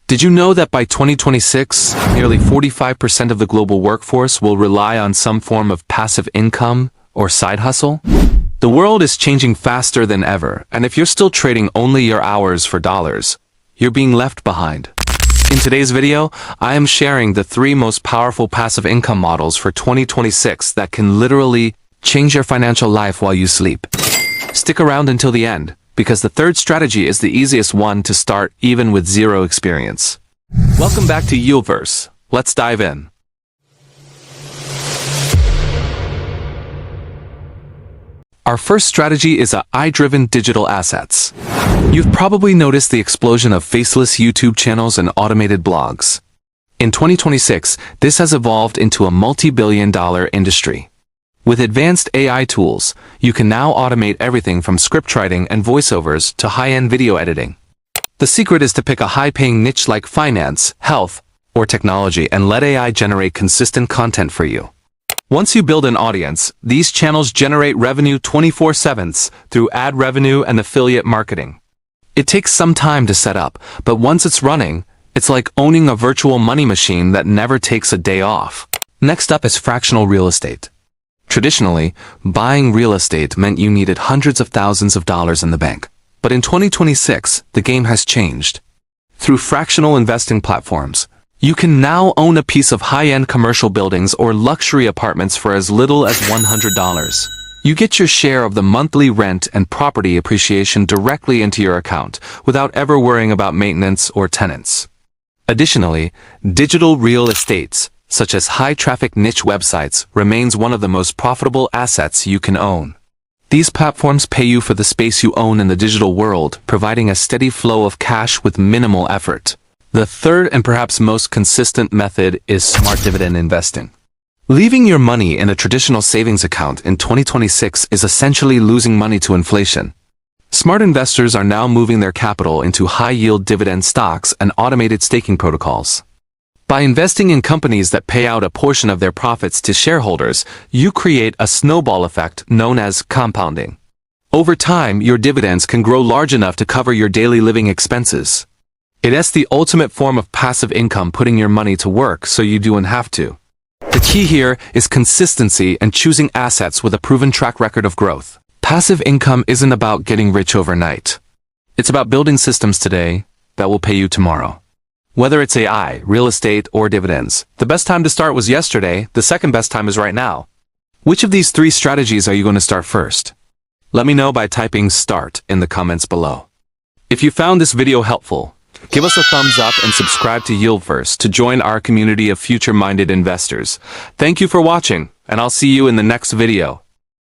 Did you know that by 2026, nearly 45% of the global workforce will rely on some form of passive income or side hustle? The world is changing faster than ever, and if you're still trading only your hours for dollars, you're being left behind. In today's video, I am sharing the 3 most powerful passive income models for 2026 that can literally change your financial life while you sleep. Stick around until the end, because the third strategy is the easiest one to start even with zero experience. Welcome back to YieldVerse. Let's dive in. Our first strategy is AI-driven digital assets. You've probably noticed the explosion of faceless YouTube channels and automated blogs. In 2026, this has evolved into a multi-billion-dollar industry. With advanced AI tools, you can now automate everything from script writing and voiceovers to high-end video editing. The secret is to pick a high-paying niche like finance, health, or technology and let AI generate consistent content for you. Once you build an audience, these channels generate revenue 24/7 through ad revenue and affiliate marketing. It takes some time to set up, but once it's running, it's like owning a virtual money machine that never takes a day off. Next up is fractional real estate. Traditionally, buying real estate meant you needed hundreds of thousands of dollars in the bank. But in 2026, the game has changed. Through fractional investing platforms, you can now own a piece of high-end commercial buildings or luxury apartments for as little as $100. You get your share of the monthly rent and property appreciation directly into your account without ever worrying about maintenance or tenants. Additionally, digital real estates, such as high-traffic niche websites, remains one of the most profitable assets you can own. These platforms pay you for the space you own in the digital world, providing a steady flow of cash with minimal effort. The third and perhaps most consistent method is smart dividend investing. Leaving your money in a traditional savings account in 2026 is essentially losing money to inflation. Smart investors are now moving their capital into high-yield dividend stocks and automated staking protocols. By investing in companies that pay out a portion of their profits to shareholders, you create a snowball effect known as compounding. Over time, your dividends can grow large enough to cover your daily living expenses. It's the ultimate form of passive income, putting your money to work so you don't have to. The key here is consistency and choosing assets with a proven track record of growth. Passive income isn't about getting rich overnight. It's about building systems today that will pay you tomorrow. Whether it's AI, real estate, or dividends, the best time to start was yesterday, the second best time is right now. Which of these 3 strategies are you going to start first? Let me know by typing START in the comments below. If you found this video helpful, give us a thumbs up and subscribe to YieldVerse to join our community of future-minded investors. Thank you for watching, and I'll see you in the next video.